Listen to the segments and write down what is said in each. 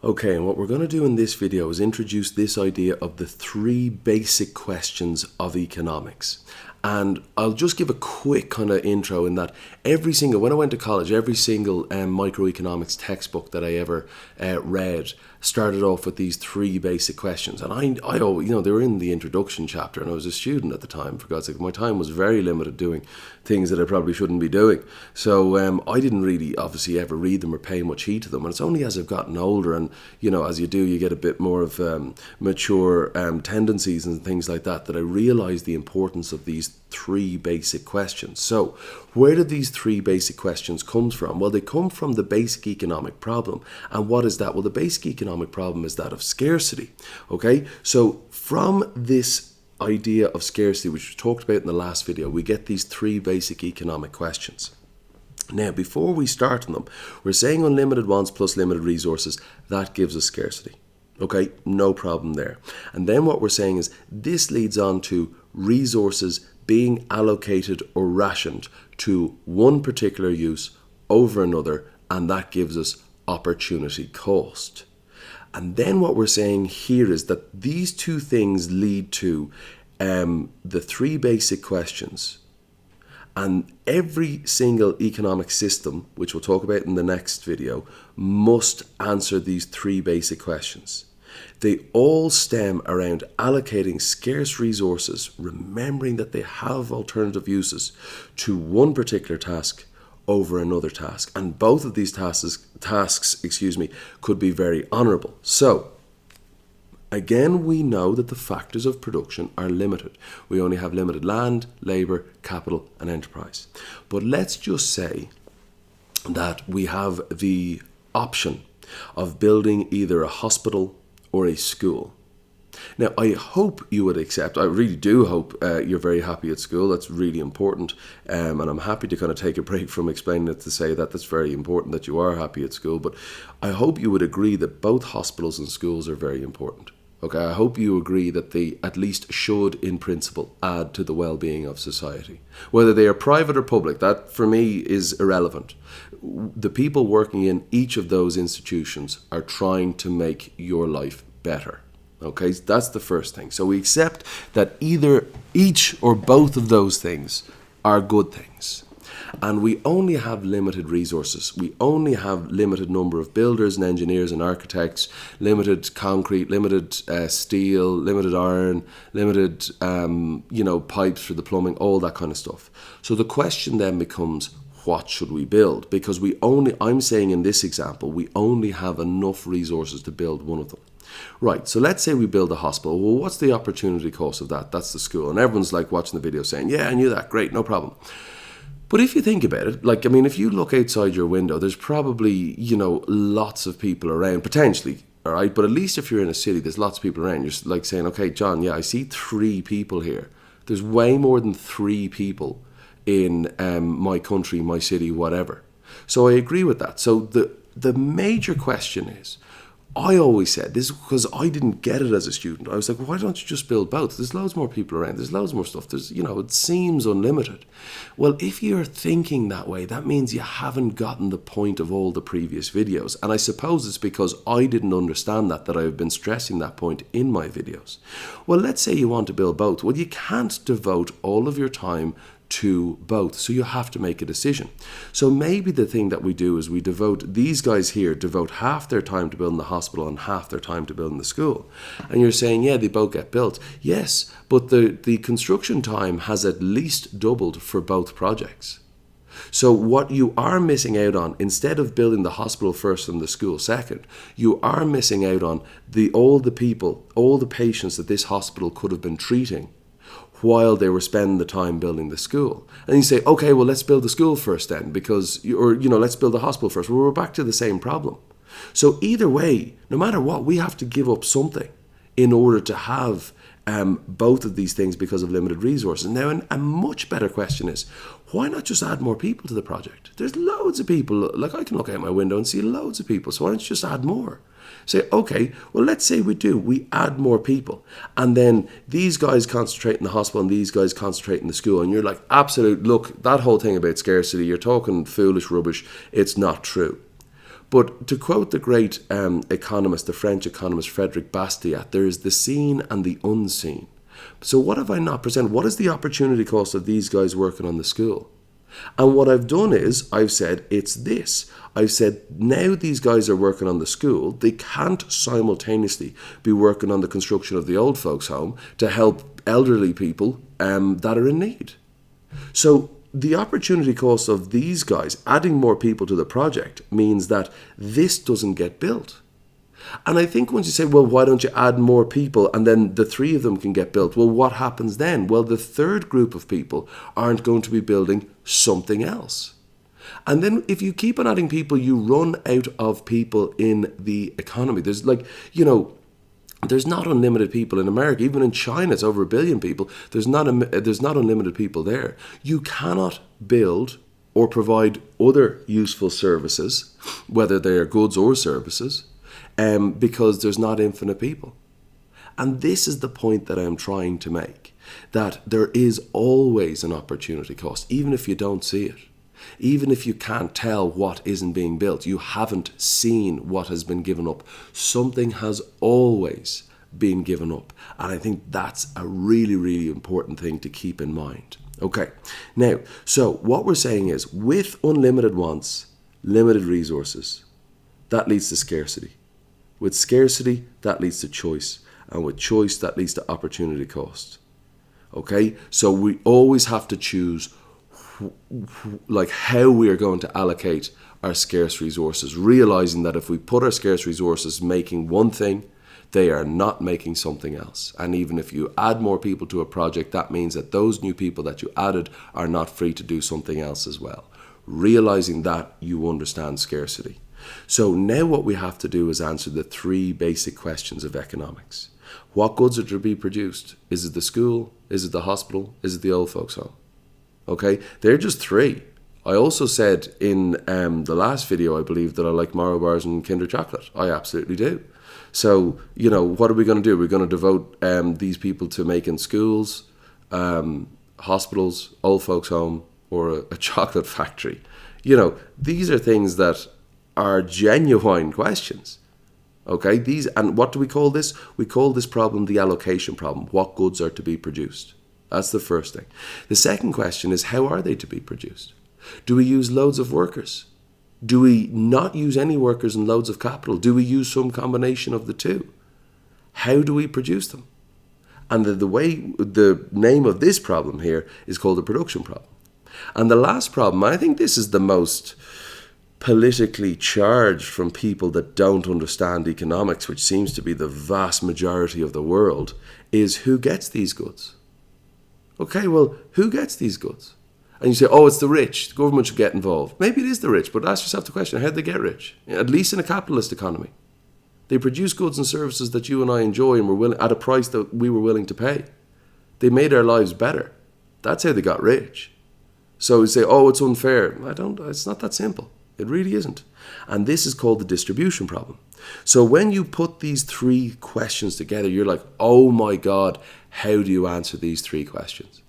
Okay, and what we're going to do in this video is introduce this idea of the three basic questions of economics. And I'll just give a quick kind of intro in that when I went to college, every single microeconomics textbook that I ever read started off with these three basic questions. And I always, they were in the introduction chapter, and I was a student at the time, for God's sake. My time was very limited doing things that I probably shouldn't be doing. So I didn't really obviously ever read them or pay much heed to them. And it's only as I've gotten older and, as you do, you get a bit more of mature tendencies and things like that I realized the importance of these three basic questions. So where did these three basic questions come from? Well, they come from the basic economic problem. And what is that? Well, the basic economic problem is that of scarcity. Okay, so from this idea of scarcity, which we talked about in the last video, we get these three basic economic questions. Now, before we start on them, we're saying unlimited wants plus limited resources, that gives us scarcity. Okay, no problem there. And then what we're saying is this leads on to resources being allocated or rationed to one particular use over another, and that gives us opportunity cost. And then what we're saying here is that these two things lead to the three basic questions. And every single economic system, which we'll talk about in the next video, must answer these three basic questions. They all stem around allocating scarce resources, remembering that they have alternative uses, to one particular task over another task. And both of these tasks, could be very honourable. So, again, we know that the factors of production are limited. We only have limited land, labour, capital and enterprise. But let's just say that we have the option of building either a hospital or a school. Now, I hope you would accept, I really do hope you're very happy at school. That's really important. And I'm happy to kind of take a break from explaining it to say that that's very important that you are happy at school. But I hope you would agree that both hospitals and schools are very important. Okay, I hope you agree that they at least should, in principle, add to the well-being of society. Whether they are private or public, that for me is irrelevant. The people working in each of those institutions are trying to make your life better. Okay, that's the first thing. So we accept that either each or both of those things are good things. And we only have limited resources. We only have limited number of builders and engineers and architects, limited concrete, limited steel, limited iron, limited pipes for the plumbing, all that kind of stuff. So the question then becomes, what should we build? Because I'm saying in this example, we only have enough resources to build one of them. Right, so let's say we build a hospital. Well, what's the opportunity cost of that? That's the school. And everyone's like watching the video saying, yeah, I knew that. Great, no problem. But if you think about it, if you look outside your window, there's probably, lots of people around, potentially, all right? But at least if you're in a city, there's lots of people around. You're like saying, okay, John, yeah, I see 3 people here. There's way more than 3 people in my country, my city, whatever. So I agree with that. So the major question is, I always said this because I didn't get it as a student. I was like, why don't you just build both? There's loads more people around. There's loads more stuff. It seems unlimited. Well, if you're thinking that way, that means you haven't gotten the point of all the previous videos. And I suppose it's because I didn't understand that I've been stressing that point in my videos. Well, let's say you want to build both. Well, you can't devote all of your time to both, so you have to make a decision. So maybe the thing that we do is these guys here devote half their time to building the hospital and half their time to building the school. And you're saying, yeah, they both get built. Yes, but the construction time has at least doubled for both projects. So what you are missing out on, instead of building the hospital first and the school second, you are missing out on all the patients that this hospital could have been treating while they were spending the time building the school. And you say, okay, well, let's build the school first then, let's build the hospital first. Well, we're back to the same problem. So either way, no matter what, we have to give up something in order to have both of these things because of limited resources. Now, a much better question is, why not just add more people to the project? There's loads of people. Like, I can look out my window and see loads of people. So why don't you just add more? Say, okay, well, let's say we add more people. And then these guys concentrate in the hospital and these guys concentrate in the school. And you're like, look, that whole thing about scarcity, you're talking foolish rubbish. It's not true. But to quote the great economist, the French economist Frédéric Bastiat, there is the seen and the unseen. So what have I not presented? What is the opportunity cost of these guys working on the school? And what I've done is I've said it's this. I've said now these guys are working on the school. They can't simultaneously be working on the construction of the old folks' home to help elderly people that are in need. So the opportunity cost of these guys adding more people to the project means that this doesn't get built. And I think once you say, well, why don't you add more people and then the three of them can get built? Well, what happens then? Well, the third group of people aren't going to be building something else. And then if you keep on adding people, you run out of people in the economy. There's there's not unlimited people in America. Even in China, it's over 1 billion people. There's not unlimited people there. You cannot build or provide other useful services, whether they are goods or services, because there's not infinite people. And this is the point that I'm trying to make, that there is always an opportunity cost, even if you don't see it. Even if you can't tell what isn't being built, you haven't seen what has been given up. Something has always been given up. And I think that's a really, really important thing to keep in mind. Okay, now, so what we're saying is with unlimited wants, limited resources, that leads to scarcity. With scarcity, that leads to choice. And with choice, that leads to opportunity cost. Okay, so we always have to choose like how we are going to allocate our scarce resources, realizing that if we put our scarce resources making one thing, they are not making something else. And even if you add more people to a project, that means that those new people that you added are not free to do something else as well. Realizing that, you understand scarcity. So now what we have to do is answer the three basic questions of economics. What goods are to be produced? Is it the school? Is it the hospital? Is it the old folks' home? Okay, they're just three. I also said in the last video, I believe, that I like Maro bars and Kinder chocolate. I absolutely do. So, what are we going to do? We're going to devote these people to making schools, hospitals, old folks' home, or a chocolate factory. These are things that are genuine questions. Okay, and what do we call this? We call this problem the allocation problem. What goods are to be produced? That's the first thing. The second question is, how are they to be produced? Do we use loads of workers? Do we not use any workers and loads of capital? Do we use some combination of the two? How do we produce them? And the name of this problem here is called the production problem. And the last problem, I think this is the most politically charged from people that don't understand economics, which seems to be the vast majority of the world, is who gets these goods? Okay, well, who gets these goods? And you say, oh, it's the rich. The government should get involved. Maybe it is the rich, but ask yourself the question, how do they get rich? At least in a capitalist economy. They produce goods and services that you and I enjoy and were willing, at a price that we were willing to pay. They made our lives better. That's how they got rich. So you say, oh, it's unfair. It's not that simple. It really isn't. And this is called the distribution problem. So when you put these three questions together, you're like, oh my God, how do you answer these three questions?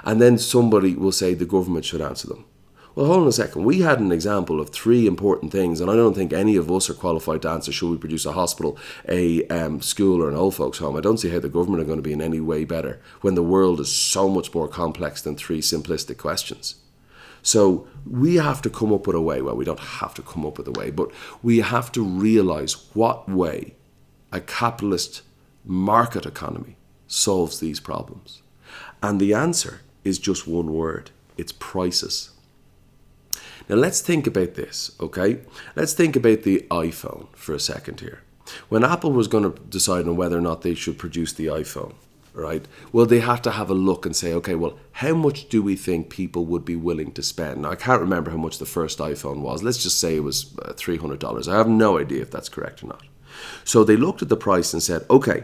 And then somebody will say the government should answer them. Well, hold on a second. We had an example of three important things, and I don't think any of us are qualified to answer, should we produce a hospital, a school, or an old folks' home? I don't see how the government are going to be in any way better when the world is so much more complex than three simplistic questions. So we have to come up with a way. Well, we don't have to come up with a way, but we have to realize what way a capitalist market economy solves these problems. And the answer is just one word. It's prices. Now let's think about this, okay? Let's think about the iPhone for a second here. When Apple was going to decide on whether or not they should produce the iPhone, right? Well, they had to have a look and say, okay, well, how much do we think people would be willing to spend? Now, I can't remember how much the first iPhone was. Let's just say it was $300. I have no idea if that's correct or not. So they looked at the price and said, okay,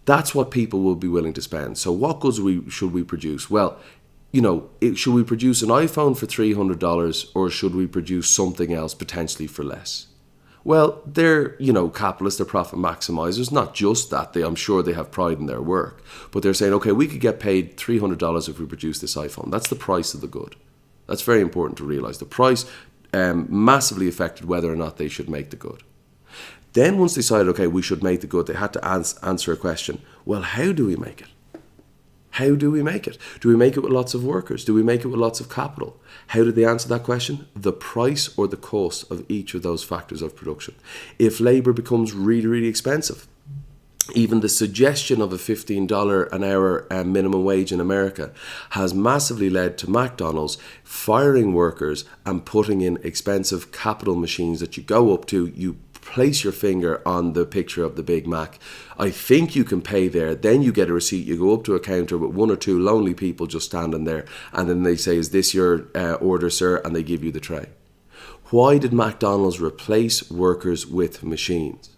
that's what people will be willing to spend. So what goods should we produce? Well, should we produce an iPhone for $300 or should we produce something else potentially for less? Well, they're, capitalists, they're profit maximizers. Not just that, I'm sure they have pride in their work. But they're saying, okay, we could get paid $300 if we produce this iPhone. That's the price of the good. That's very important to realize. The price, massively affected whether or not they should make the good. Then once they decided, okay, we should make the good, they had to answer a question. Well, how do we make it? How do we make it? Do we make it with lots of workers? Do we make it with lots of capital? How did they answer that question? The price or the cost of each of those factors of production. If labour becomes really, really expensive, even the suggestion of a $15 an hour minimum wage in America has massively led to McDonald's firing workers and putting in expensive capital machines that you go up to, you place your finger on the picture of the Big Mac. I think you can pay there. Then you get a receipt. You go up to a counter with one or two lonely people just standing there. And then they say, is this your order, sir? And they give you the tray. Why did McDonald's replace workers with machines?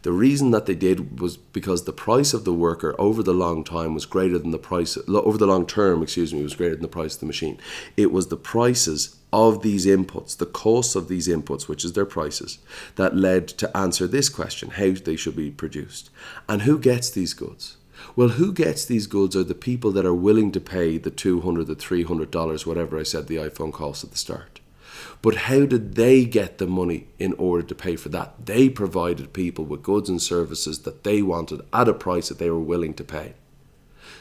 The reason that they did was because the price of the worker over the long time was greater than the price, over the long term, was greater than the price of the machine. It was the prices of these inputs, the costs of these inputs, which is their prices, that led to answer this question, how they should be produced. And who gets these goods? Well, who gets these goods are the people that are willing to pay the $200, the $300, whatever I said the iPhone cost at the start. But how did they get the money in order to pay for that? They provided people with goods and services that they wanted at a price that they were willing to pay.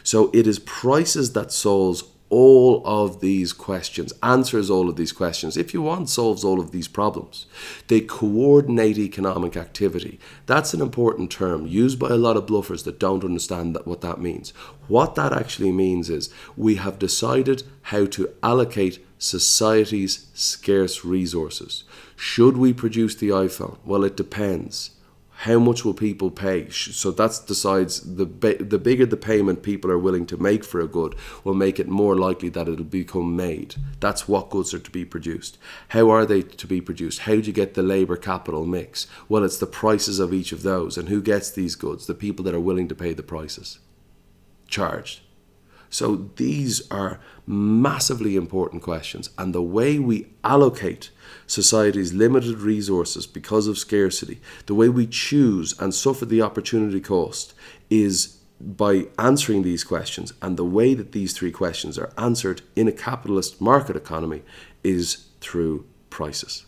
So it is prices that solves all of these questions, answers all of these questions. If you want, solves all of these problems. They coordinate economic activity. That's an important term used by a lot of bluffers that don't understand what that means. What that actually means is we have decided how to allocate society's scarce resources. Should we produce the iPhone? Well, it depends. How much will people pay? So that decides the bigger the payment people are willing to make for a good will make it more likely that it'll become made. That's what goods are to be produced. How are they to be produced? How do you get the labour capital mix? Well, it's the prices of each of those. And who gets these goods? The people that are willing to pay the prices charged. So these are massively important questions, and the way we allocate society's limited resources because of scarcity, the way we choose and suffer the opportunity cost is by answering these questions, and the way that these three questions are answered in a capitalist market economy is through prices.